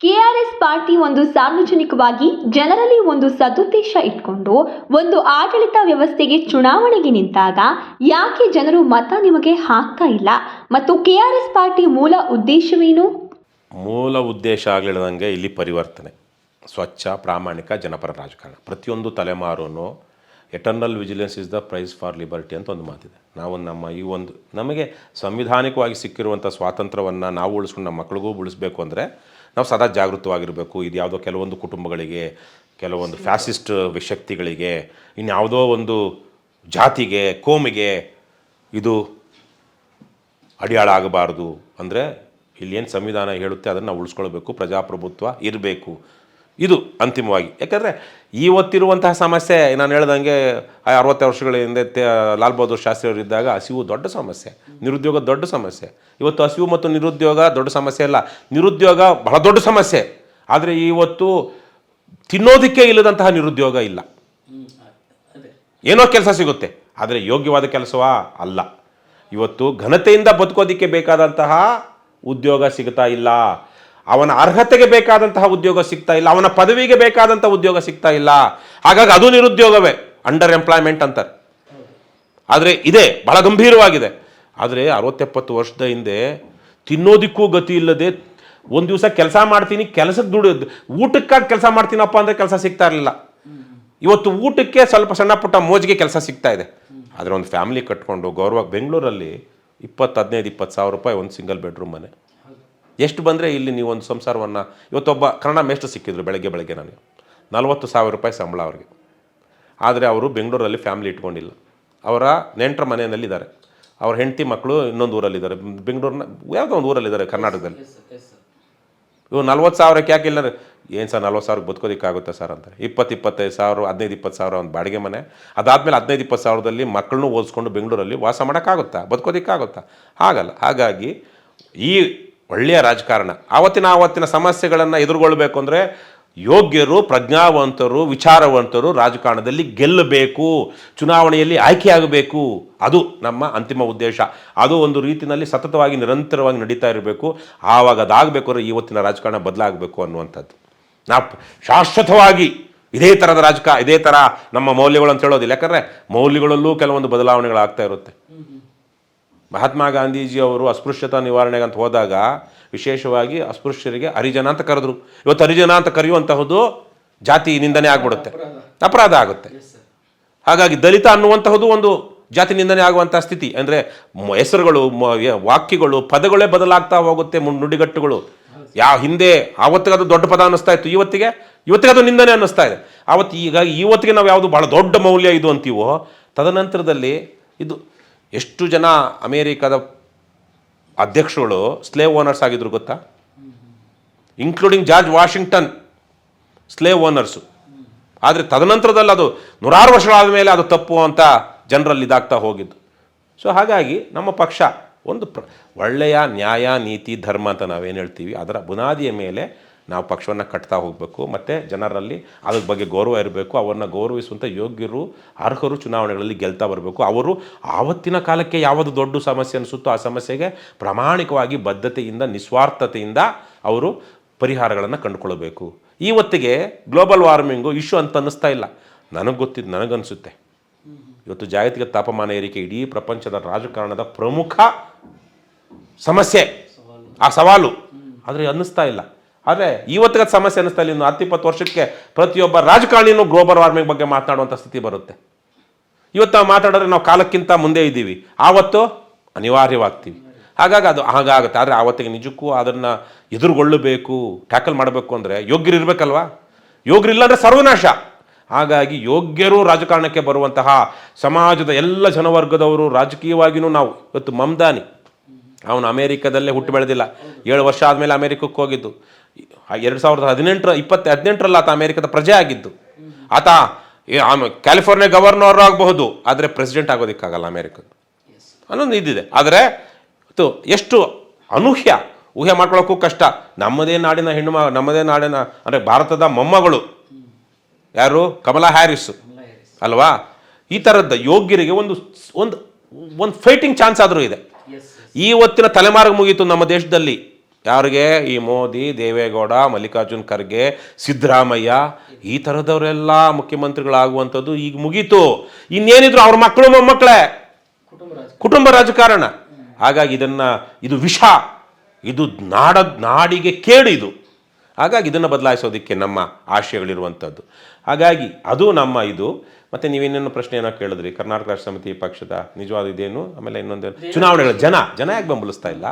KRS party ಒಂದು ಸಾರ್ವಜನಿಕವಾಗಿ ಜನರಲ್ಲಿ ಒಂದು ಸದುದ್ದೇಶ ಇಟ್ಕೊಂಡು ಒಂದು ಆಡಳಿತ ವ್ಯವಸ್ಥೆಗೆ ಚುನಾವಣೆಗೆ ನಿಂತಾಗ ಯಾಕೆ ಜನರು ಮತ ನಿಮಗೆ ಹಾಕ್ತಾ ಇಲ್ಲ ಮತ್ತು ಕೆಆರ್ಎಸ್ ಪಾರ್ಟಿ ಮೂಲ ಉದ್ದೇಶವೇನು? ಮೂಲ ಉದ್ದೇಶ ಆಗಲಿಲ್ಲದಂಗೆ ಇಲ್ಲಿ ಪರಿವರ್ತನೆ, ಸ್ವಚ್ಛ ಪ್ರಾಮಾಣಿಕ ಜನಪರ ರಾಜಕಾರಣ. ಪ್ರತಿಯೊಂದು ತಲೆಮಾರೂ eternal vigilance is the price for liberty ಅಂತ ಒಂದು ಮಾತಿದೆ. ನಾವು ನಮಗೆ ಸಂವಿಧಾನಿಕವಾಗಿ ಸಿಕ್ಕಿರುವಂಥ ಸ್ವಾತಂತ್ರ್ಯವನ್ನು ನಾವು ಉಳಿಸ್ಕೊಂಡು ನಮ್ಮ ಮಕ್ಕಳಿಗೂ ಉಳಿಸ್ಬೇಕು ಅಂದರೆ ನಾವು ಸದಾ ಜಾಗೃತವಾಗಿರಬೇಕು. ಇದು ಯಾವುದೋ ಕೆಲವೊಂದು ಕುಟುಂಬಗಳಿಗೆ, ಕೆಲವೊಂದು ಫ್ಯಾಸಿಸ್ಟ್ ಶಕ್ತಿಗಳಿಗೆ, ಇನ್ಯಾವುದೋ ಒಂದು ಜಾತಿಗೆ, ಕೋಮಿಗೆ ಇದು ಅಡಿಯಾಳ ಆಗಬಾರ್ದು. ಅಂದರೆ ಇಲ್ಲೇನು ಸಂವಿಧಾನ ಹೇಳುತ್ತೆ ಅದನ್ನು ನಾವು ಉಳಿಸ್ಕೊಳ್ಬೇಕು, ಪ್ರಜಾಪ್ರಭುತ್ವ ಇರಬೇಕು. ಇದು ಅಂತಿಮವಾಗಿ. ಯಾಕಂದರೆ ಇವತ್ತಿರುವಂತಹ ಸಮಸ್ಯೆ ನಾನು ಹೇಳ್ದಂಗೆ 60 ವರ್ಷಗಳ ಹಿಂದೆ ಲಾಲ್ ಬಹದ್ದೂರ್ ಶಾಸ್ತ್ರಿಯವರು ಇದ್ದಾಗ ಹಸಿವು ದೊಡ್ಡ ಸಮಸ್ಯೆ, ನಿರುದ್ಯೋಗ ದೊಡ್ಡ ಸಮಸ್ಯೆ. ಇವತ್ತು ಹಸಿವು ಮತ್ತು ನಿರುದ್ಯೋಗ ದೊಡ್ಡ ಸಮಸ್ಯೆ ಅಲ್ಲ, ನಿರುದ್ಯೋಗ ಬಹಳ ದೊಡ್ಡ ಸಮಸ್ಯೆ. ಆದರೆ ಇವತ್ತು ತಿನ್ನೋದಕ್ಕೆ ಇಲ್ಲದಂತಹ ನಿರುದ್ಯೋಗ ಇಲ್ಲ. ಏನೋ ಕೆಲಸ ಸಿಗುತ್ತೆ, ಆದರೆ ಯೋಗ್ಯವಾದ ಕೆಲಸವಾ ಅಲ್ಲ. ಇವತ್ತು ಘನತೆಯಿಂದ ಬದುಕೋದಕ್ಕೆ ಬೇಕಾದಂತಹ ಉದ್ಯೋಗ ಸಿಗ್ತಾ ಇಲ್ಲ, ಅವನ ಅರ್ಹತೆಗೆ ಬೇಕಾದಂತಹ ಉದ್ಯೋಗ ಸಿಗ್ತಾ ಇಲ್ಲ, ಅವನ ಪದವಿಗೆ ಬೇಕಾದಂಥ ಉದ್ಯೋಗ ಸಿಗ್ತಾ ಇಲ್ಲ. ಹಾಗಾಗಿ ಅದು ನಿರುದ್ಯೋಗವೇ, ಅಂಡರ್ ಎಂಪ್ಲಾಯ್ಮೆಂಟ್ ಅಂತಾರೆ. ಆದರೆ ಇದೆ, ಬಹಳ ಗಂಭೀರವಾಗಿದೆ. ಆದರೆ 60-70 ವರ್ಷದ ಹಿಂದೆ ತಿನ್ನೋದಕ್ಕೂ ಗತಿ ಇಲ್ಲದೆ ಒಂದು ದಿವಸ ಕೆಲಸ ಮಾಡ್ತೀನಿ, ಕೆಲಸಕ್ಕೆ ದುಡಿಯೋದು, ಊಟಕ್ಕಾಗಿ ಕೆಲಸ ಮಾಡ್ತೀನಪ್ಪ ಅಂದರೆ ಕೆಲಸ ಸಿಗ್ತಾ ಇರಲಿಲ್ಲ. ಇವತ್ತು ಊಟಕ್ಕೆ ಸ್ವಲ್ಪ ಸಣ್ಣ ಪುಟ್ಟ ಮೋಜಿಗೆ ಕೆಲಸ ಸಿಗ್ತಾ ಇದೆ. ಆದರೆ ಒಂದು ಫ್ಯಾಮಿಲಿ ಕಟ್ಕೊಂಡು ಗೌರವ ಬೆಂಗಳೂರಲ್ಲಿ 15-20 ಸಾವಿರ ರೂಪಾಯಿ ಒಂದು ಸಿಂಗಲ್ ಬೆಡ್ರೂಮ್ ಮನೆ. ಎಷ್ಟು ಬಂದರೆ ಇಲ್ಲಿ ನೀವು ಒಂದು ಸಂಸಾರವನ್ನು, ಇವತ್ತೊಬ್ಬ ಕನ್ನಡ ಮೇಷ್ಟ್ರು ಸಿಕ್ಕಿದ್ರು ಬೆಳಗ್ಗೆ ನನಗೆ 40,000 ರೂಪಾಯಿ ಸಂಬಳ ಅವ್ರಿಗೆ. ಆದರೆ ಅವರು ಬೆಂಗಳೂರಲ್ಲಿ ಫ್ಯಾಮಿಲಿ ಇಟ್ಕೊಂಡಿಲ್ಲ, ಅವರ ನೆಂಟರ ಮನೆಯಲ್ಲಿದ್ದಾರೆ, ಅವ್ರ ಹೆಂಡತಿ ಮಕ್ಕಳು ಇನ್ನೊಂದು ಊರಲ್ಲಿದ್ದಾರೆ, ಬೆಂಗಳೂರಿನ ಯಾವುದೋ ಒಂದು ಊರಲ್ಲಿದ್ದಾರೆ ಕರ್ನಾಟಕದಲ್ಲಿ. ಇವು 40,000ಕ್ಕೆ ಯಾಕೆ ಇಲ್ಲ? ಏನು ಸರ್ 40,000ಕ್ಕೆ ಬದುಕೋದಕ್ಕಾಗುತ್ತೆ ಸರ್ ಅಂತಾರೆ. 20-25 ಸಾವಿರ, 15-20 ಸಾವಿರ ಒಂದು ಬಾಡಿಗೆ ಮನೆ. ಅದಾದಮೇಲೆ 15-20 ಸಾವಿರದಲ್ಲಿ ಮಕ್ಕಳನ್ನೂ ಓದಿಸ್ಕೊಂಡು ಬೆಂಗಳೂರಲ್ಲಿ ವಾಸ ಮಾಡೋಕ್ಕಾಗುತ್ತಾ, ಬದುಕೋದಕ್ಕಾಗುತ್ತಾ? ಹಾಗಲ್ಲ. ಹಾಗಾಗಿ ಈ ಒಳ್ಳೆಯ ರಾಜಕಾರಣ ಆವತ್ತಿನ ಸಮಸ್ಯೆಗಳನ್ನು ಎದುರುಗೊಳ್ಬೇಕು ಅಂದರೆ ಯೋಗ್ಯರು, ಪ್ರಜ್ಞಾವಂತರು, ವಿಚಾರವಂತರು ರಾಜಕಾರಣದಲ್ಲಿ ಗೆಲ್ಲಬೇಕು, ಚುನಾವಣೆಯಲ್ಲಿ ಆಯ್ಕೆಯಾಗಬೇಕು. ಅದು ನಮ್ಮ ಅಂತಿಮ ಉದ್ದೇಶ. ಅದು ಒಂದು ರೀತಿಯಲ್ಲಿ ಸತತವಾಗಿ ನಿರಂತರವಾಗಿ ನಡೀತಾ ಇರಬೇಕು. ಆವಾಗ ಅದಾಗಬೇಕು ಅಂದರೆ ಇವತ್ತಿನ ರಾಜಕಾರಣ ಬದಲಾಗಬೇಕು ಅನ್ನುವಂಥದ್ದು. ನಾವು ಶಾಶ್ವತವಾಗಿ ಇದೇ ಥರ ನಮ್ಮ ಮೌಲ್ಯಗಳು ಅಂತ ಹೇಳೋದಿಲ್ಲ. ಯಾಕಂದರೆ ಮೌಲ್ಯಗಳಲ್ಲೂ ಕೆಲವೊಂದು ಬದಲಾವಣೆಗಳಾಗ್ತಾ ಇರುತ್ತೆ. ಮಹಾತ್ಮ ಗಾಂಧೀಜಿಯವರು ಅಸ್ಪೃಶ್ಯತಾ ನಿವಾರಣೆಗೆ ಅಂತ ಹೋದಾಗ ವಿಶೇಷವಾಗಿ ಅಸ್ಪೃಶ್ಯರಿಗೆ ಹರಿಜನ ಅಂತ ಕರೆದ್ರು. ಇವತ್ತು ಹರಿಜನ ಅಂತ ಕರೆಯುವಂತಹದ್ದು ಜಾತಿ ನಿಂದನೆ ಆಗ್ಬಿಡುತ್ತೆ, ಅಪರಾಧ ಆಗುತ್ತೆ. ಹಾಗಾಗಿ ದಲಿತ ಅನ್ನುವಂತಹದ್ದು ಒಂದು ಜಾತಿ ನಿಂದನೆ ಆಗುವಂಥ ಸ್ಥಿತಿ. ಅಂದರೆ ಹೆಸರುಗಳು, ವಾಕ್ಯಗಳು, ಪದಗಳೇ ಬದಲಾಗ್ತಾ ಹೋಗುತ್ತೆ, ನುಡಿಗಟ್ಟುಗಳು. ಹಿಂದೆ ಆವತ್ತಿಗೆ ಅದು ದೊಡ್ಡ ಪದ ಅನ್ನಿಸ್ತಾ ಇತ್ತು, ಇವತ್ತಿಗೆ ಅದು ನಿಂದನೆ ಅನ್ನಿಸ್ತಾ ಇದೆ. ಇವತ್ತಿಗೆ ನಾವು ಯಾವುದು ಭಾಳ ದೊಡ್ಡ ಮೌಲ್ಯ ಇದು ಅಂತೀವೋ, ತದನಂತರದಲ್ಲಿ ಇದು ಎಷ್ಟು ಜನ ಅಮೇರಿಕಾದ ಅಧ್ಯಕ್ಷರುಗಳು ಸ್ಲೇವ್ ಓನರ್ಸ್ ಆಗಿದ್ರು ಗೊತ್ತಾ? Including George Washington slave owners. ಆದರೆ ತದನಂತರದಲ್ಲಿ ಅದು 100 ವರ್ಷಗಳಾದ ಮೇಲೆ ಅದು ತಪ್ಪು ಅಂತ ಜನರಲ್ಲಿ ಇದಾಗ್ತಾ ಹೋಗಿದ್ದು. ಸೊ ಹಾಗಾಗಿ ನಮ್ಮ ಪಕ್ಷ ಒಂದು ಒಳ್ಳೆಯ ನ್ಯಾಯ, ನೀತಿ, ಧರ್ಮ ಅಂತ ನಾವೇನು ಹೇಳ್ತೀವಿ ಅದರ ಬುನಾದಿಯ ಮೇಲೆ ನಾವು ಪಕ್ಷವನ್ನು ಕಟ್ತಾ ಹೋಗಬೇಕು. ಮತ್ತು ಜನರಲ್ಲಿ ಅದ್ರ ಬಗ್ಗೆ ಗೌರವ ಇರಬೇಕು. ಅವರನ್ನು ಗೌರವಿಸುವಂಥ ಯೋಗ್ಯರು, ಅರ್ಹರು ಚುನಾವಣೆಗಳಲ್ಲಿ ಗೆಲ್ತಾ ಬರಬೇಕು. ಅವರು ಆವತ್ತಿನ ಕಾಲಕ್ಕೆ ಯಾವುದು ದೊಡ್ಡ ಸಮಸ್ಯೆ ಅನಿಸುತ್ತೋ ಆ ಸಮಸ್ಯೆಗೆ ಪ್ರಾಮಾಣಿಕವಾಗಿ ಬದ್ಧತೆಯಿಂದ, ನಿಸ್ವಾರ್ಥತೆಯಿಂದ ಅವರು ಪರಿಹಾರಗಳನ್ನು ಕಂಡುಕೊಳ್ಳಬೇಕು. ಇವತ್ತಿಗೆ ಗ್ಲೋಬಲ್ ವಾರ್ಮಿಂಗು ಇಶ್ಯೂ ಅಂತ ಅನ್ನಿಸ್ತಾ ಇಲ್ಲ. ನನಗನ್ನಿಸುತ್ತೆ ಇವತ್ತು ಜಾಗತಿಕ ತಾಪಮಾನ ಏರಿಕೆ ಇಡೀ ಪ್ರಪಂಚದ ರಾಜಕಾರಣದ ಪ್ರಮುಖ ಸಮಸ್ಯೆ, ಆ ಸವಾಲು. ಆದರೆ ಅನ್ನಿಸ್ತಾ ಇಲ್ಲ. ಆದರೆ ಇವತ್ತಿಗೆ ಸಮಸ್ಯೆ ಅನ್ನಿಸ್ತಾ ಇಲ್ಲ. ಇನ್ನು 10-20 ವರ್ಷಕ್ಕೆ ಪ್ರತಿಯೊಬ್ಬ ರಾಜಕಾರಣಿನೂ ಗ್ಲೋಬಲ್ ವಾರ್ಮಿಂಗ್ ಬಗ್ಗೆ ಮಾತನಾಡುವಂಥ ಸ್ಥಿತಿ ಬರುತ್ತೆ. ಇವತ್ತು ನಾವು ಮಾತಾಡಿದ್ರೆ ನಾವು ಕಾಲಕ್ಕಿಂತ ಮುಂದೆ ಇದ್ದೀವಿ, ಆವತ್ತು ಅನಿವಾರ್ಯವಾಗ್ತೀವಿ. ಹಾಗಾಗಿ ಅದು ಹಾಗಾಗುತ್ತೆ. ಆದರೆ ಆವತ್ತಿಗೆ ನಿಜಕ್ಕೂ ಅದನ್ನು ಎದುರುಗೊಳ್ಳಬೇಕು, ಟ್ಯಾಕಲ್ ಮಾಡಬೇಕು ಅಂದರೆ ಯೋಗ್ಯರು ಇರಬೇಕಲ್ವಾ? ಯೋಗ್ಯರಿಲ್ಲ ಅಂದರೆ ಸರ್ವನಾಶ. ಹಾಗಾಗಿ ಯೋಗ್ಯರು ರಾಜಕಾರಣಕ್ಕೆ ಬರುವಂತಹ ಸಮಾಜದ ಎಲ್ಲ ಜನವರ್ಗದವರು ರಾಜಕೀಯವಾಗಿಯೂ ನಾವು ಇವತ್ತು ಮಮ್ದಾನಿ ಅವನು ಅಮೇರಿಕಾದಲ್ಲೇ ಹುಟ್ಟು ಬೆಳೆದಿಲ್ಲ, 7 ವರ್ಷ ಆದಮೇಲೆ ಅಮೇರಿಕಕ್ಕೆ ಹೋಗಿದ್ದು. 2018ರಲ್ಲಿ ಆತ ಅಮೇರಿಕದ ಪ್ರಜೆ ಆಗಿದ್ದು. ಆತ ಕ್ಯಾಲಿಫೋರ್ನಿಯಾ ಗವರ್ನರ್ ಆಗಬಹುದು, ಆದರೆ ಪ್ರೆಸಿಡೆಂಟ್ ಆಗೋದಕ್ಕಾಗಲ್ಲ ಅಮೇರಿಕದ ಅನ್ನೊಂದು ಇದಿದೆ. ಆದರೆ ಎಷ್ಟು ಊಹೆ ಮಾಡ್ಕೊಳ್ಳೋಕ್ಕೂ ಕಷ್ಟ. ನಮ್ಮದೇ ನಾಡಿನ ಅಂದರೆ ಭಾರತದ ಮೊಮ್ಮಗಳು ಯಾರು? ಕಮಲಾ ಹ್ಯಾರಿಸ್ ಅಲ್ವಾ? ಈ ಥರದ ಯೋಗ್ಯರಿಗೆ ಒಂದು ಫೈಟಿಂಗ್ ಚಾನ್ಸ್ ಆದರೂ ಇದೆ. ಇವತ್ತಿನ ತಲೆಮಾರಿಗೆ ಮುಗೀತು ನಮ್ಮ ದೇಶದಲ್ಲಿ ಯಾರಿಗೆ? ಈ ಮೋದಿ, ದೇವೇಗೌಡ, ಮಲ್ಲಿಕಾರ್ಜುನ್ ಖರ್ಗೆ, ಸಿದ್ದರಾಮಯ್ಯ ಈ ಥರದವರೆಲ್ಲ ಮುಖ್ಯಮಂತ್ರಿಗಳಾಗುವಂಥದ್ದು ಈಗ ಮುಗೀತು. ಇನ್ನೇನಿದ್ರು ಅವ್ರ ಮಕ್ಕಳು ಮೊಮ್ಮಕ್ಕಳೇ, ಕುಟುಂಬ ರಾಜಕಾರಣ. ಹಾಗಾಗಿ ಇದು ವಿಷ, ಇದು ನಾಡಿಗೆ ಕೇಡು ಇದು. ಹಾಗಾಗಿ ಇದನ್ನು ಬದಲಾಯಿಸೋದಕ್ಕೆ ನಮ್ಮ ಆಶಯಗಳಿರುವಂಥದ್ದು. ಹಾಗಾಗಿ ಅದು ನಮ್ಮ ಇದು. ಮತ್ತು ನೀವೇನೇನು ಪ್ರಶ್ನೆ ಏನೋ ಕೇಳಿದ್ರಿ, ಕರ್ನಾಟಕ ರಾಷ್ಟ್ರ ಸಮಿತಿ ಪಕ್ಷದ ನಿಜವಾದ ಇದೇನು, ಆಮೇಲೆ ಇನ್ನೊಂದೇನು, ಚುನಾವಣೆಗಳು ಜನ ಯಾಕೆ ಬೆಂಬಲಿಸ್ತಾ ಇಲ್ಲ?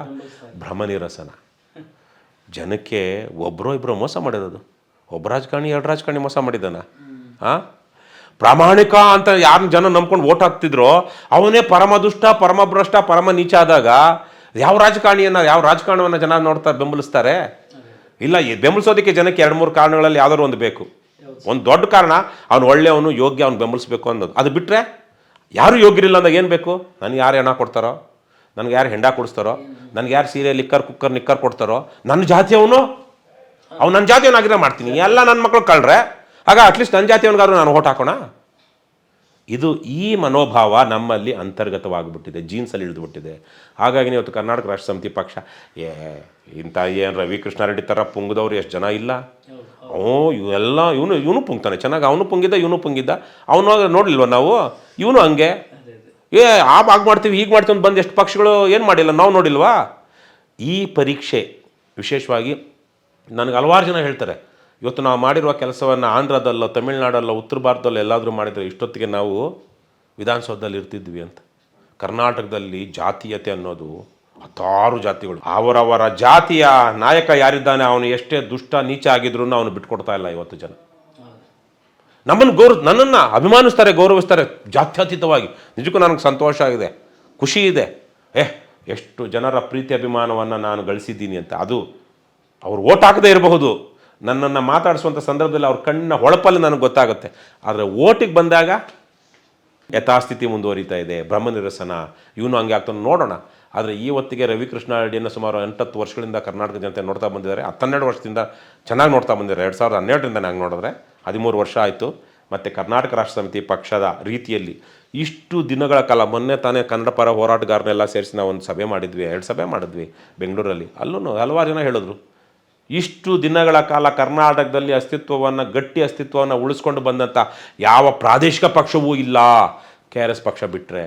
ಭ್ರಮನಿರಸನ. ಜನಕ್ಕೆ ಒಬ್ಬರೋ ಇಬ್ಬರೋ ಮೋಸ ಮಾಡಿರೋದು. ಒಬ್ಬ ರಾಜಕಾರಣಿ 2 ರಾಜಕಾರಣಿ ಮೋಸ ಮಾಡಿದ್ದಾನ? ಪ್ರಾಮಾಣಿಕ ಅಂತ ಯಾರನ್ನ ಜನ ನಂಬ್ಕೊಂಡು ಓಟ್ ಹಾಕ್ತಿದ್ರೋ ಅವನೇ ಪರಮದುಷ್ಟ, ಪರಮಭ್ರಷ್ಟ, ಪರಮ ನೀಚ ಆದಾಗ ಯಾವ ರಾಜಕಾರಣವನ್ನು ಜನ ಬೆಂಬಲಿಸ್ತಾರೆ? ಇಲ್ಲ. ಬೆಂಬಲಿಸೋದಕ್ಕೆ ಜನಕ್ಕೆ 2-3 ಕಾರಣಗಳಲ್ಲಿ ಯಾವ್ದಾದ್ರು ಒಂದು ಬೇಕು. ಒಂದು ದೊಡ್ಡ ಕಾರಣ, ಅವನು ಒಳ್ಳೆಯವನು, ಯೋಗ್ಯ, ಅವ್ನು ಬೆಂಬಲಿಸ್ಬೇಕು ಅನ್ನೋದು. ಅದು ಬಿಟ್ಟರೆ ಯಾರು ಯೋಗ್ಯರಿಲ್ಲ ಅಂದಾಗ ಏನು ಬೇಕು? ನನಗೆ ಯಾರು ಹೆಣ ಕೊಡ್ತಾರೋ, ನನಗೆ ಯಾರು ಹೆಂಡ ಕೊಡಿಸ್ತಾರೋ, ನನಗೆ ಯಾರು ಸೀರೆ ನಿಕ್ಕರ್ ಕೊಡ್ತಾರೋ, ನನ್ನ ಜಾತಿಯವನು, ಅವ್ನು ನನ್ನ ಜಾತಿಯವನಾಗಿರೋ ಮಾಡ್ತೀನಿ. ಎಲ್ಲ ನನ್ನ ಮಕ್ಕಳು ಕಳ್ರೆ, ಆಗ ಅಟ್ಲೀಸ್ಟ್ ನನ್ನ ಜಾತಿಯವನಿಗಾದ್ರೂ ನಾನು ಓಟ್ ಹಾಕೋಣ. ಈ ಮನೋಭಾವ ನಮ್ಮಲ್ಲಿ ಅಂತರ್ಗತವಾಗಿಬಿಟ್ಟಿದೆ, ಜೀನ್ಸಲ್ಲಿ ಇಳಿದುಬಿಟ್ಟಿದೆ. ಹಾಗಾಗಿ ಇವತ್ತು ಕರ್ನಾಟಕ ರಾಷ್ಟ್ರ ಸಮಿತಿ ಪಕ್ಷ ಇಂಥ ಏನು ರವಿ ಕೃಷ್ಣಾರೆಡ್ಡಿ ಥರ ಪುಂಗಿದವ್ರು ಎಷ್ಟು ಜನ ಇಲ್ಲ. ಇವನು ಪುಂಗ್ತಾನೆ ಚೆನ್ನಾಗಿ, ಅವನು ಪುಂಗಿದ್ದ, ಇವನು ಪುಂಗಿದ್ದ. ಅವನು ನೋಡಲಿಲ್ವ ನಾವು? ಇವನು ಹಂಗೆ ಆಗ ಮಾಡ್ತೀವಿ, ಹೀಗೆ ಮಾಡ್ತೀವಿ ಅಂತ ಬಂದು ಎಷ್ಟು ಪಕ್ಷಗಳು ಏನು ಮಾಡಿಲ್ಲ, ನಾವು ನೋಡಿಲ್ವಾ? ಈ ಪರೀಕ್ಷೆ ವಿಶೇಷವಾಗಿ ನನಗೆ ಹಲವಾರು ಜನ ಹೇಳ್ತಾರೆ, ಇವತ್ತು ನಾವು ಮಾಡಿರುವ ಕೆಲಸವನ್ನು ಆಂಧ್ರದಲ್ಲೋ, ತಮಿಳ್ನಾಡಲ್ಲೋ, ಉತ್ತರ ಭಾರತದಲ್ಲೋ ಎಲ್ಲಾದರೂ ಮಾಡಿದರೆ ಇಷ್ಟೊತ್ತಿಗೆ ನಾವು ವಿಧಾನಸೌಧದಲ್ಲಿ ಇರ್ತಿದ್ವಿ ಅಂತ. ಕರ್ನಾಟಕದಲ್ಲಿ ಜಾತೀಯತೆ ಅನ್ನೋದು 10 ಜಾತಿಗಳು. ಅವರವರ ಜಾತಿಯ ನಾಯಕ ಯಾರಿದ್ದಾನೆ, ಅವನು ಎಷ್ಟೇ ದುಷ್ಟ ನೀಚ ಆಗಿದ್ರು ಅವನು ಬಿಟ್ಕೊಡ್ತಾ ಇಲ್ಲ ಇವತ್ತು ಜನ. ನನ್ನನ್ನು ಅಭಿಮಾನಿಸ್ತಾರೆ, ಗೌರವಿಸ್ತಾರೆ ಜಾತ್ಯತೀತವಾಗಿ. ನಿಜಕ್ಕೂ ನನಗೆ ಸಂತೋಷ ಆಗಿದೆ, ಖುಷಿ ಇದೆ. ಎಷ್ಟು ಜನರ ಪ್ರೀತಿ ಅಭಿಮಾನವನ್ನು ನಾನು ಗಳಿಸಿದ್ದೀನಿ ಅಂತ. ಅದು ಅವ್ರು ಓಟ್ ಹಾಕದೇ ಇರಬಹುದು, ನನ್ನನ್ನು ಮಾತಾಡಿಸುವಂಥ ಸಂದರ್ಭದಲ್ಲಿ ಅವ್ರ ಕಣ್ಣಿನ ಹೊಳಪಲ್ಲಿ ನನಗೆ ಗೊತ್ತಾಗುತ್ತೆ. ಆದರೆ ಓಟಿಗೆ ಬಂದಾಗ ಯಥಾಸ್ಥಿತಿ ಮುಂದುವರಿತಾ ಇದೆ, ಭ್ರಮನಿರಸನ. ಇವನು ಹಂಗೆ ಆಗ್ತಾನೆ ನೋಡೋಣ. ಆದರೆ ಈ ಹೊತ್ತಿಗೆ ರವಿ ಕೃಷ್ಣಾರೆಡ್ಡಿಯನ್ನು ಸುಮಾರು 8-10 ವರ್ಷಗಳಿಂದ ಕರ್ನಾಟಕ ಜನತೆ ನೋಡ್ತಾ ಬಂದಿದ್ದಾರೆ. 12 ವರ್ಷದಿಂದ ಚೆನ್ನಾಗಿ ನೋಡ್ತಾ ಬಂದಿದ್ದಾರೆ. 2012ರಿಂದ ನಂಗೆ ನೋಡಿದ್ರೆ 13 ವರ್ಷ ಆಯಿತು. ಮತ್ತು ಕರ್ನಾಟಕ ರಾಷ್ಟ್ರ ಸಮಿತಿ ಪಕ್ಷದ ರೀತಿಯಲ್ಲಿ ಇಷ್ಟು ದಿನಗಳ ಕಾಲ, ಮೊನ್ನೆ ತಾನೇ ಕನ್ನಡ ಪರ ಹೋರಾಟಗಾರನೆಲ್ಲ ಸೇರಿಸಿ ನಾವು ಒಂದು ಸಭೆ ಮಾಡಿದ್ವಿ, 2 ಸಭೆ ಮಾಡಿದ್ವಿ ಬೆಂಗಳೂರಲ್ಲಿ. ಅಲ್ಲೂ ಹಲವಾರು ಜನ ಹೇಳಿದ್ರು, ಇಷ್ಟು ದಿನಗಳ ಕಾಲ ಕರ್ನಾಟಕದಲ್ಲಿ ಗಟ್ಟಿ ಅಸ್ತಿತ್ವವನ್ನು ಉಳಿಸ್ಕೊಂಡು ಬಂದಂಥ ಯಾವ ಪ್ರಾದೇಶಿಕ ಪಕ್ಷವೂ ಇಲ್ಲ, KRS ಪಕ್ಷ ಬಿಟ್ಟರೆ.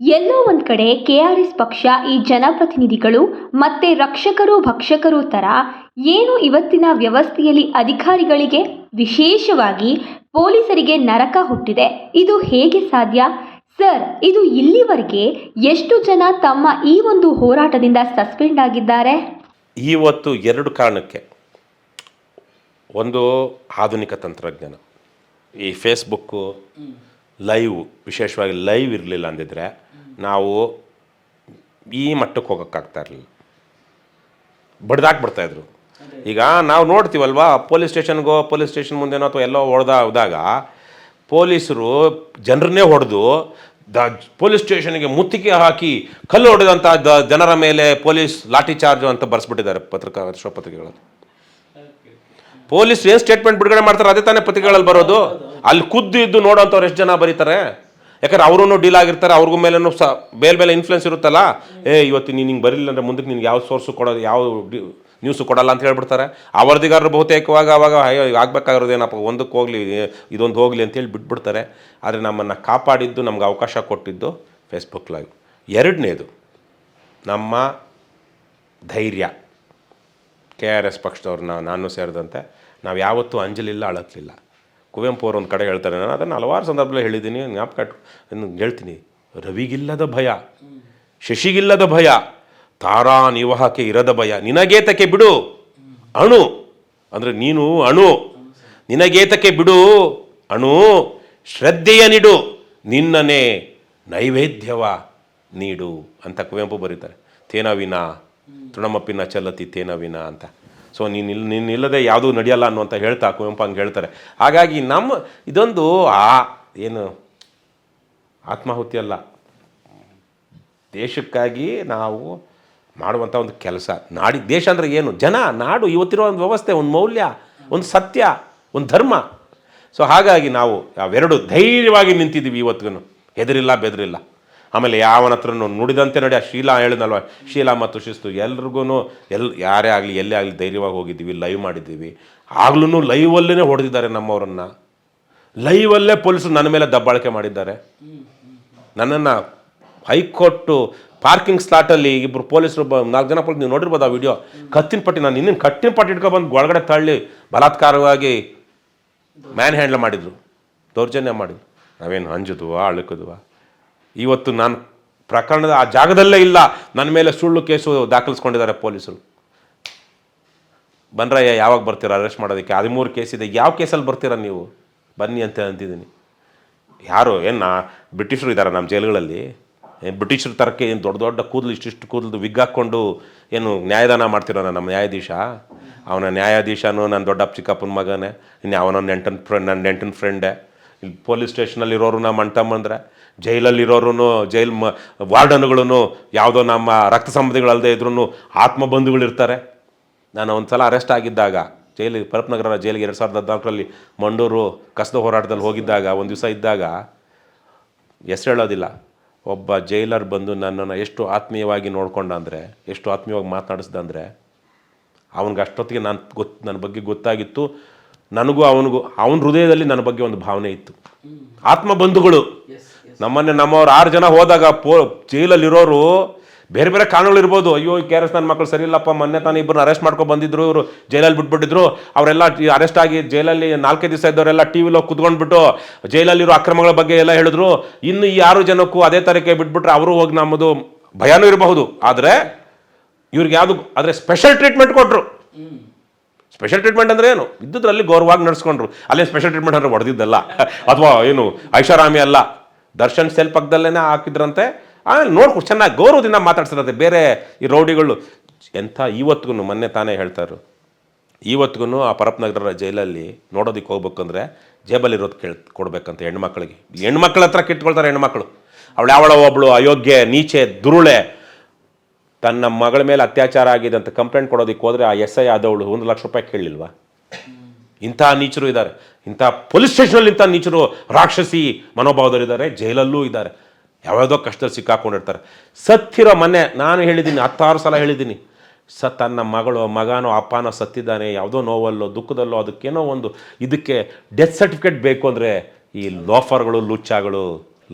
ಎಲ್ಲೋ ಒಂದು ಕಡೆ KRS ಪಕ್ಷ ಈ ಜನಪ್ರತಿನಿಧಿಗಳು ಮತ್ತೆ ರಕ್ಷಕರು ಭಕ್ಷಕರು ಥರ ಏನು ಇವತ್ತಿನ ವ್ಯವಸ್ಥೆಯಲ್ಲಿ ಅಧಿಕಾರಿಗಳಿಗೆ, ವಿಶೇಷವಾಗಿ ಪೊಲೀಸರಿಗೆ ನರಕ ಹುಟ್ಟಿದೆ. ಇದು ಹೇಗೆ ಸಾಧ್ಯ ಸರ್? ಇದು ಇಲ್ಲಿವರೆಗೆ ಎಷ್ಟು ಜನ ತಮ್ಮ ಈ ಒಂದು ಹೋರಾಟದಿಂದ ಸಸ್ಪೆಂಡ್ ಆಗಿದ್ದಾರೆ? ಇವತ್ತು 2 ಕಾರಣಕ್ಕೆ. ಒಂದು ಆಧುನಿಕ ತಂತ್ರಜ್ಞಾನ, ಈ ಫೇಸ್ಬುಕ್ಕು, ಲೈವ್, ವಿಶೇಷವಾಗಿ ಲೈವ್ ಇರಲಿಲ್ಲ ಅಂದಿದ್ರೆ ನಾವು ಈ ಮಟ್ಟಕ್ಕೆ ಹೋಗೋಕ್ಕಾಗ್ತಾ ಇರಲಿಲ್ಲ, ಬಡ್ದಾಕ್ಬಿಡ್ತಾಯಿದ್ರು. ಈಗ ನಾವು ನೋಡ್ತೀವಲ್ವಾ, ಪೊಲೀಸ್ ಸ್ಟೇಷನ್ ಮುಂದೆನೋ ಅಥವಾ ಎಲ್ಲೋ ಹೋದಾಗ ಪೊಲೀಸರು ಜನರನ್ನೇ ಹೊಡೆದು ಪೊಲೀಸ್ ಸ್ಟೇಷನ್ಗೆ ಮುತ್ತಿಗೆ ಹಾಕಿ ಕಲ್ಲು ಹೊಡೆದಂಥ ಜನರ ಮೇಲೆ ಪೊಲೀಸ್ ಲಾಠಿ ಚಾರ್ಜ್ ಅಂತ ಬರ್ಸ್ಬಿಟ್ಟಿದ್ದಾರೆ ಪತ್ರಿಕೆಗಳಲ್ಲಿ. ಪೊಲೀಸ್ ಏನು ಸ್ಟೇಟ್ಮೆಂಟ್ ಬಿಡುಗಡೆ ಮಾಡ್ತಾರೆ ಅದೇ ತಾನೇ ಪತ್ರಿಕೆಗಳಲ್ಲಿ ಬರೋದು. ಅಲ್ಲಿ ಖುದ್ದು ಇದ್ದು ನೋಡೋಂಥವ್ರು ಎಷ್ಟು ಜನ ಬರೀತಾರೆ? ಯಾಕಂದ್ರೆ ಅವರೂ ಡೀಲ್ ಆಗಿರ್ತಾರೆ, ಅವ್ರಿಗೂ ಮೇಲೂ ಬೇರೆ ಇನ್ಫ್ಲುಯೆನ್ಸ್ ಇರುತ್ತಲ್ಲ. ಇವತ್ತು ನೀನು ಹಿಂಗೆ ಬರಲಿಲ್ಲ ಅಂದರೆ ಮುಂದಕ್ಕೆ ನಿನ್ಗೆ ಯಾವ ಸೋರ್ಸು ಕೊಡೋದು, ಯಾವ ನ್ಯೂಸು ಕೊಡಲ್ಲ ಅಂತ ಹೇಳ್ಬಿಡ್ತಾರೆ. ಆ ವರದಿಗಾರರು ಬಹುತೇಕವಾಗ ಅವಾಗ ಆಗಬೇಕಾಗಿರೋದೇನಪ್ಪ, ಒಂದಕ್ಕೆ ಹೋಗಲಿ, ಇದೊಂದು ಹೋಗಲಿ ಅಂತೇಳಿ ಬಿಟ್ಬಿಡ್ತಾರೆ. ಆದರೆ ನಮ್ಮನ್ನು ಕಾಪಾಡಿದ್ದು, ನಮ್ಗೆ ಅವಕಾಶ ಕೊಟ್ಟಿದ್ದು ಫೇಸ್ಬುಕ್ ಲೈವ್. 2ನೇದು ನಮ್ಮ ಧೈರ್ಯ. KRS ಪಕ್ಷದವ್ರನ್ನ ನಾನು ಸೇರಿದಂತೆ ನಾವು ಯಾವತ್ತೂ ಅಂಜಲಿಲ್ಲ, ಅಳಕಲಿಲ್ಲ. ಕುವೆಂಪು ಅವರು ಒಂದು ಕಡೆ ಹೇಳ್ತಾರೆ, ನಾನು ಅದನ್ನು ಹಲವಾರು ಸಂದರ್ಭದಲ್ಲಿ ಹೇಳಿದ್ದೀನಿ, ಜ್ಞಾಪಕ ಹೇಳ್ತೀನಿ. ರವಿಗಿಲ್ಲದ ಭಯ, ಶಶಿಗಿಲ್ಲದ ಭಯ, ತಾರಾ ನಿವಾಹಕ್ಕೆ ಇರದ ಭಯ, ನಿನಗೇತಕ್ಕೆ ಬಿಡು ಅಣು. ಅಂದರೆ ನೀನು ಅಣು, ನಿನಗೇತಕ್ಕೆ ಬಿಡು ಅಣು, ಶ್ರದ್ಧೆಯ ನೀಡು, ನಿನ್ನನೇ ನೈವೇದ್ಯವ ನೀಡು ಅಂತ ಕುವೆಂಪು ಬರೀತಾರೆ. ತೇನವಿನ ತೃಣಮಪ್ಪಿನ ಚಲತಿ ತೇನವಿನ ಅಂತ. ಸೊ ನೀನಿಲ್ಲದೆ ಯಾವುದೂ ನಡೆಯಲ್ಲ ಅನ್ನುವಂಥ ಹೇಳ್ತಾ ಕುವೆಂಪು ಹಂಗೆ ಹೇಳ್ತಾರೆ. ಹಾಗಾಗಿ ಇದೊಂದು ಏನು ಆತ್ಮಾಹುತಿ ಅಲ್ಲ, ದೇಶಕ್ಕಾಗಿ ನಾವು ಮಾಡುವಂಥ ಒಂದು ಕೆಲಸ. ದೇಶ ಅಂದರೆ ಏನು? ಜನ, ನಾಡು, ಇವತ್ತಿರೋ ಒಂದು ವ್ಯವಸ್ಥೆ, ಒಂದು ಮೌಲ್ಯ, ಒಂದು ಸತ್ಯ, ಒಂದು ಧರ್ಮ. ಸೊ ಹಾಗಾಗಿ ನಾವು ಅವೆರಡು ಧೈರ್ಯವಾಗಿ ನಿಂತಿದ್ದೀವಿ ಇವತ್ತಿಗೂ, ಹೆದರಿಲ್ಲ ಬೆದರಿಲ್ಲ. ಆಮೇಲೆ ಯಾವನ ಹತ್ರನೂ ನುಡಿದಂತೆ ನೋಡಿ, ಆ ಶೀಲಾ ಹೇಳಿದ್ನಲ್ವ, ಶೀಲಾ ಮತ್ತು ಶಿಸ್ತು ಎಲ್ರಿಗೂ ಯಾರೇ ಆಗಲಿ ಎಲ್ಲೇ ಆಗಲಿ ಧೈರ್ಯವಾಗಿ ಹೋಗಿದ್ದೀವಿ, ಲೈವ್ ಮಾಡಿದ್ದೀವಿ. ಆಗ್ಲೂ ಲೈವಲ್ಲೇ ಹೊಡೆದಿದ್ದಾರೆ ನಮ್ಮವರನ್ನು. ಲೈವಲ್ಲೇ ಪೊಲೀಸರು ನನ್ನ ಮೇಲೆ ದಬ್ಬಾಳಿಕೆ ಮಾಡಿದ್ದಾರೆ. ನನ್ನನ್ನು ಹೈಕೋರ್ಟು ಪಾರ್ಕಿಂಗ್ ಸ್ಲಾಟಲ್ಲಿ ಇಬ್ಬರು ಪೊಲೀಸರು 4 ಜನ ಪೊಲೀಸ್, ನೀವು ನೋಡಿರ್ಬೋದು ಆ ವಿಡಿಯೋ, ಕತ್ತಿನ ಪಟ್ಟಿ, ನಾನು ಇನ್ನೇನು ಕಟ್ಟಿನ ಪಟ್ಟಿ ಇಟ್ಕೊಬಂದು ಒಳಗಡೆ ತಳ್ಳಿ ಬಲಾತ್ಕಾರವಾಗಿ ಮ್ಯಾನ್ ಹ್ಯಾಂಡ್ಲ್ ಮಾಡಿದರು, ದೌರ್ಜನ್ಯ ಮಾಡಿದ್ರು. ನಾವೇನು ಅಂಜಿದ್ವಾ ಅಳುಕಿದ್ವಾ? ಇವತ್ತು ನಾನು ಪ್ರಕರಣದ ಆ ಜಾಗದಲ್ಲೇ ಇಲ್ಲ, ನನ್ನ ಮೇಲೆ ಸುಳ್ಳು ಕೇಸು ದಾಖಲಿಸ್ಕೊಂಡಿದ್ದಾರೆ ಪೊಲೀಸರು. ಬನ್ರಯ್ಯ, ಯಾವಾಗ ಬರ್ತೀರಾ ಅರೆಸ್ಟ್ ಮಾಡೋದಕ್ಕೆ? 13 ಕೇಸ್ ಇದೆ, ಯಾವ ಕೇಸಲ್ಲಿ ಬರ್ತೀರಾ ನೀವು? ಬನ್ನಿ ಅಂತ ಅಂತಿದ್ದೀನಿ. ಯಾರು ಏನು ಬ್ರಿಟಿಷರು ಇದ್ದಾರೆ ನಮ್ಮ ಜೈಲುಗಳಲ್ಲಿ? ಏನು ಬ್ರಿಟಿಷರ ತರಕ್ಕೆ ಏನು ದೊಡ್ಡ ದೊಡ್ಡ ಕೂದಲು ಇಷ್ಟಿಷ್ಟು ಕೂದಲು ವಿಗ್ ಹಾಕ್ಕೊಂಡು ಏನು ನ್ಯಾಯದಾನ ಮಾಡ್ತಿರೋ ನಮ್ಮ ನ್ಯಾಯಾಧೀಶ? ಅವನ ನ್ಯಾಯಾಧೀಶನೂ ನನ್ನ ದೊಡ್ಡಪ್ಪ ಚಿಕ್ಕಪ್ಪನ ಮಗನೇ, ಇನ್ನು ಅವನ ನನ್ನ ನೆಂಟನ ಫ್ರೆಂಡೇ. ಇಲ್ಲಿ ಪೊಲೀಸ್ ಸ್ಟೇಷನಲ್ಲಿರೋರು ನಮ್ಮ ಅಣ್ತಮ್ಮಂದ್ರೆ, ಜೈಲಲ್ಲಿರೋರು ಜೈಲ್ ವಾರ್ಡನ್ಗಳು ಯಾವುದೋ ನಮ್ಮ ರಕ್ತ ಸಂಬಂಧಿಗಳಲ್ಲದೆ ಇದ್ರೂ ಆತ್ಮಬಂಧುಗಳಿರ್ತಾರೆ. ನಾನು ಒಂದು ಸಲ ಅರೆಸ್ಟ್ ಆಗಿದ್ದಾಗ ಜೈಲಿಗೆ, ಪರಪ್ನಗರ ಜೈಲಿಗೆ 2014ರಲ್ಲಿ ಮಂಡೂರು ಕಸದ ಹೋರಾಟದಲ್ಲಿ ಹೋಗಿದ್ದಾಗ ಒಂದು ದಿವಸ ಇದ್ದಾಗ, ಹೆಸರು ಹೇಳೋದಿಲ್ಲ, ಒಬ್ಬ ಜೈಲರ್ ಬಂದು ನನ್ನನ್ನು ಎಷ್ಟು ಆತ್ಮೀಯವಾಗಿ ನೋಡ್ಕೊಂಡ ಅಂದರೆ, ಎಷ್ಟು ಆತ್ಮೀಯವಾಗಿ ಮಾತನಾಡಿಸ್ದ ಅಂದರೆ, ಅವನಿಗೆ ಅಷ್ಟೊತ್ತಿಗೆ ನನ್ನ ಬಗ್ಗೆ ಗೊತ್ತಾಗಿತ್ತು. ನನಗೂ ಅವನಿಗೂ ಅವನ ಹೃದಯದಲ್ಲಿ ನನ್ನ ಬಗ್ಗೆ ಒಂದು ಭಾವನೆ ಇತ್ತು. ಆತ್ಮಬಂಧುಗಳು ನಮ್ಮವ್ರು 6 ಜನ ಹೋದಾಗ ಜೈಲಲ್ಲಿರೋರು ಬೇರೆ ಬೇರೆ ಕಾರಣಗಳಿರ್ಬೋದು. ಅಯ್ಯೋ KRS ನನ್ನ ಮಕ್ಕಳು ಸರಿ ಇಲ್ಲಪ್ಪ, ಮೊನ್ನೆ ತಾನು ಇಬ್ಬರನ್ನ ಅರೆಸ್ಟ್ ಮಾಡ್ಕೊಂಡು ಬಂದಿದ್ರು, ಇವರು ಜೈಲಲ್ಲಿ ಬಿಟ್ಬಿಟ್ಟಿದ್ರು, ಅವರೆಲ್ಲ ಅರೆಸ್ಟ್ ಆಗಿ ಜೈಲಲ್ಲಿ 4 ದಿವಸ ಇದ್ದವರೆಲ್ಲ ಟಿ ವಿಲಿ ಕುತ್ಕೊಂಡ್ಬಿಟ್ಟು ಜೈಲಲ್ಲಿರೋ ಅಕ್ರಮಗಳ ಬಗ್ಗೆ ಎಲ್ಲ ಹೇಳಿದ್ರು. ಇನ್ನು ಈ 6 ಜನಕ್ಕೂ ಅದೇ ತರಕ್ಕೆ ಬಿಟ್ಬಿಟ್ರೆ ಅವರು ಹೋಗಿ ನಮ್ಮದು ಭಯನೂ ಇರಬಹುದು. ಆದರೆ ಇವ್ರಿಗೆ ಯಾವುದು ಆದರೆ ಸ್ಪೆಷಲ್ ಟ್ರೀಟ್ಮೆಂಟ್ ಕೊಟ್ಟರು. ಸ್ಪೆಷಲ್ ಟ್ರೀಟ್ಮೆಂಟ್ ಅಂದರೆ ಏನು? ಇದ್ದುದ್ರಲ್ಲಿ ಗೌರವವಾಗಿ ನಡೆಸ್ಕೊಂಡ್ರು. ಅಲ್ಲೇ ಸ್ಪೆಷಲ್ ಟ್ರೀಟ್ಮೆಂಟ್ ಅಂದರೆ ಹೊಡೆದಿದ್ದಲ್ಲ, ಅಥವಾ ಏನು ಐಷಾರಾಮಿ ಅಲ್ಲ, ದರ್ಶನ್ ಸೆಲ್ ಪಕ್ಕದಲ್ಲೇ ಹಾಕಿದ್ರಂತೆ. ಆಮೇಲೆ ನೋಡ್ಕೊಂಡು ಚೆನ್ನಾಗಿ ಗೌರವದಿಂದ ಮಾತಾಡ್ಸಿರತ್ತೆ. ಬೇರೆ ಈ ರೌಡಿಗಳು ಎಂಥ ಇವತ್ತಿಗೂ, ಮೊನ್ನೆ ತಾನೇ ಹೇಳ್ತಾರು, ಇವತ್ತಿಗೂ ಆ ಪರಪ್ನಗರ ಜೈಲಲ್ಲಿ ನೋಡೋದಕ್ಕೆ ಹೋಗ್ಬೇಕಂದ್ರೆ ಜೇಬಲ್ಲಿರೋದು ಕೊಡ್ಬೇಕಂತ ಹೆಣ್ಮಕ್ಳಿಗೆ. ಹೆಣ್ಮಕ್ಳ ಹತ್ರ ಕಿಟ್ಕೊಳ್ತಾರೆ ಹೆಣ್ಮಕ್ಳು. ಅವಳು ಒಬ್ಬಳು ಅಯೋಗ್ಯ, ನೀಚೆ, ದುರುಳೆ ತನ್ನ ಮಗಳ ಮೇಲೆ ಅತ್ಯಾಚಾರ ಆಗಿದೆ ಅಂತ ಕಂಪ್ಲೇಂಟ್ ಕೊಡೋದಕ್ಕೆ ಹೋದರೆ ಆ SI ಆದವಳು 1 ಲಕ್ಷ ರೂಪಾಯಿ ಕೇಳಲಿಲ್ವಾ? ಇಂಥ ನೀಚರು ಇದ್ದಾರೆ. ಇಂಥ ಪೊಲೀಸ್ ಸ್ಟೇಷನಲ್ಲಿ ಇಂಥ ನೀಚರು, ರಾಕ್ಷಸಿ ಮನೋಭಾವದವರಿದ್ದಾರೆ, ಜೈಲಲ್ಲೂ ಇದ್ದಾರೆ. ಯಾವ್ಯಾವುದೋ ಕಷ್ಟದಲ್ಲಿ ಸಿಕ್ಕಾಕೊಂಡಿರ್ತಾರೆ. ಸತ್ತಿರೋ ಮನೆ ನಾನು ಹೇಳಿದ್ದೀನಿ, 10 ಸಲ ಹೇಳಿದ್ದೀನಿ, ತನ್ನ ಮಗನೋ ಅಪ್ಪನೋ ಸತ್ತಿದ್ದಾನೆ, ಯಾವುದೋ ನೋವಲ್ಲೋ ದುಃಖದಲ್ಲೋ, ಅದಕ್ಕೇನೋ ಒಂದು ಇದಕ್ಕೆ ಡೆತ್ ಸರ್ಟಿಫಿಕೇಟ್ ಬೇಕು ಅಂದರೆ ಈ ಲೋಫರ್ಗಳು, ಲುಚ್ಚಾಗಳು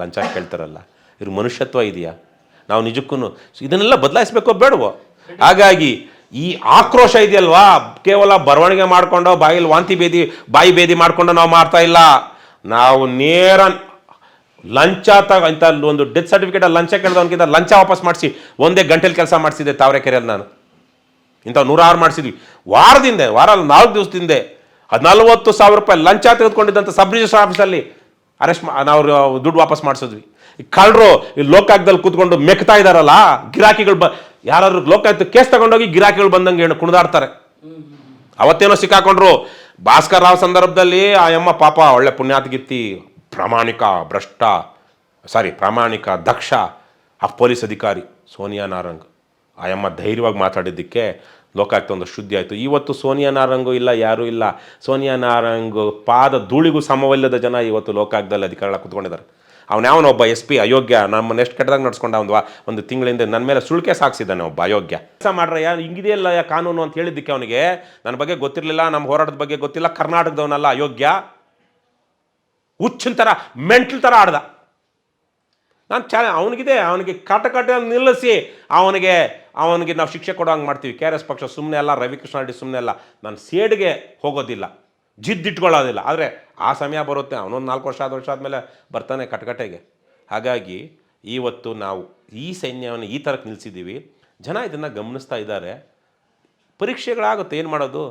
ಲಂಚ ಕೇಳ್ತಾರಲ್ಲ, ಇವ್ರ ಮನುಷ್ಯತ್ವ ಇದೆಯಾ? ನಾವು ನಿಜಕ್ಕೂ ಇದನ್ನೆಲ್ಲ ಬದಲಾಯಿಸಬೇಕೋ ಬೇಡವೋ? ಹಾಗಾಗಿ ಈ ಆಕ್ರೋಶ ಇದೆಯಲ್ವಾ, ಕೇವಲ ಬರವಣಿಗೆ ಮಾಡ್ಕೊಂಡು ಬಾಯಲ್ಲಿ ಬಾಯಿ ಬೇದಿ ಮಾಡ್ಕೊಂಡು ನಾವು ಮಾಡ್ತಾ ಇಲ್ಲ. ನಾವು ನೇರ ಲಂಚ ಇಂಥ ಒಂದು ಡೆತ್ ಸರ್ಟಿಫಿಕೇಟ್ ಲಂಚ ಕೇಳಿದವನಿಗಿಂತ ಲಂಚ ವಾಪಸ್ ಮಾಡಿಸಿ ಒಂದೇ ಗಂಟೆಲಿ ಕೆಲಸ ಮಾಡಿಸಿದ್ದೆ ತಾವರೆಕೆರೆಯಲ್ಲಿ. ನಾನು ಇಂಥ 106 ಮಾಡಿಸಿದ್ವಿ. ವಾರದಿಂದ 4 ದಿವಸದಿಂದ 40,000 ರೂಪಾಯಿ ಲಂಚ ತೆಗೆದುಕೊಂಡಿದ್ದಂಥ ಸಬ್ ರಿಜಿಸ್ಟರ್ ಆಫೀಸಲ್ಲಿ ಅರೆಸ್ಟ್ ನಾವು ದುಡ್ಡು ವಾಪಸ್ ಮಾಡಿಸಿದ್ವಿ. ಈ ಕಳ್ಳರು ಈ ಲೋಕಾಯುಕ್ತದಲ್ಲಿ ಕೂತ್ಕೊಂಡು ಮೆಕ್ತಾ ಇದ್ದಾರಲ್ಲ, ಗಿರಾಕಿಗಳು ಯಾರಾದ್ರು ಲೋಕಾಯುಕ್ತ ಕೇಸ್ ತಗೊಂಡೋಗಿ ಗಿರಾಕಿಗಳು ಬಂದಂಗೆ ಕುಣಿದಾಡ್ತಾರೆ. ಅವತ್ತೇನೋ ಸಿಕ್ಕಾಕೊಂಡ್ರು ಭಾಸ್ಕರ್ ರಾವ್ ಸಂದರ್ಭದಲ್ಲಿ. ಆ ಅಮ್ಮ ಪಾಪ ಒಳ್ಳೆ ಪುಣ್ಯಾತ್ಗಿತ್ತಿ, ಪ್ರಾಮಾಣಿಕ ದಕ್ಷ ಆ ಪೊಲೀಸ್ ಅಧಿಕಾರಿ ಸೋನಿಯಾ ನಾರಂಗ್. ಆ ಅಮ್ಮ ಧೈರ್ಯವಾಗಿ ಮಾತಾಡಿದ್ದಕ್ಕೆ ಲೋಕಾಯುಕ್ತ ಒಂದು ಶುದ್ಧಿ ಆಯಿತು. ಇವತ್ತು ಸೋನಿಯಾ ನಾರಂಗು ಇಲ್ಲ, ಯಾರೂ ಇಲ್ಲ. ಸೋನಿಯಾ ನಾರಂಗು ಪಾದ ಧೂಳಿಗೂ ಸಮವಿಲ್ಲದ ಜನ ಇವತ್ತು ಲೋಕಾಯುಕ್ತದಲ್ಲಿ ಅಧಿಕಾರಿಗಳ ಕೂತ್ಕೊಂಡಿದ್ದಾರೆ. ಅವನೊಬ್ಬ SP ಅಯೋಗ್ಯ, ನಮ್ಮನ್ನು ಎಷ್ಟು ಕೆಟ್ಟದಾಗ ನಡ್ಸ್ಕೊಂಡ. ಒಂದು ತಿಂಗಳಿಂದ ನನ್ನ ಮೇಲೆ ಸುಳ್ಳು ಕೇಸ್ ಹಾಕ್ಸಿದ್ದಾನೆ ಒಬ್ಬ ಅಯೋಗ್ಯ. ಕೆಲಸ ಮಾಡ್ರಯ್ಯ, ಹಿಂಗಿದೆಯಲ್ಲ ಕಾನೂನು ಅಂತ ಹೇಳಿದ್ದಕ್ಕೆ ಅವನಿಗೆ ನನ್ನ ಬಗ್ಗೆ ಗೊತ್ತಿರಲಿಲ್ಲ, ನಮ್ಮ ಹೋರಾಟದ ಬಗ್ಗೆ ಗೊತ್ತಿಲ್ಲ, ಕರ್ನಾಟಕದವನಲ್ಲ ಅಯೋಗ್ಯ, ಹುಚ್ಚಿನ ಥರ ಮೆಂಟಲ್ ಥರ ಆಡ್ದ. ನಾನು ಅವನಿಗೆ ಕಾಟ ನಿಲ್ಲಿಸಿ ಅವನಿಗೆ ನಾವು ಶಿಕ್ಷೆ ಕೊಡೋ ಹಂಗೆ ಮಾಡ್ತೀವಿ. KRS ಪಕ್ಷ ಸುಮ್ಮನೆ ಅಲ್ಲ, ರವಿಕೃಷ್ಣ ರೆಡ್ಡಿ ಸುಮ್ಮನೆ ಅಲ್ಲ. ನಾನು ಸೇಡ್ಗೆ ಹೋಗೋದಿಲ್ಲ, ಜಿದ್ದಿಟ್ಕೊಳ್ಳೋದಿಲ್ಲ. ಆದರೆ ಆ ಸಮಯ ಬರುತ್ತೆ, ಅವನೊಂದು 4 ವರ್ಷ 5 ವರ್ಷ ಆದಮೇಲೆ ಬರ್ತಾನೆ ಕಟಕಟೆಗೆ. ಹಾಗಾಗಿ ಇವತ್ತು ನಾವು ಈ ಸೈನ್ಯವನ್ನು ಈ ಥರಕ್ಕೆ ನಿಲ್ಲಿಸಿದ್ದೀವಿ. ಜನ ಇದನ್ನು ಗಮನಿಸ್ತಾ ಇದ್ದಾರೆ. ಪರೀಕ್ಷೆಗಳಾಗುತ್ತೆ, ಏನು ಮಾಡೋದು?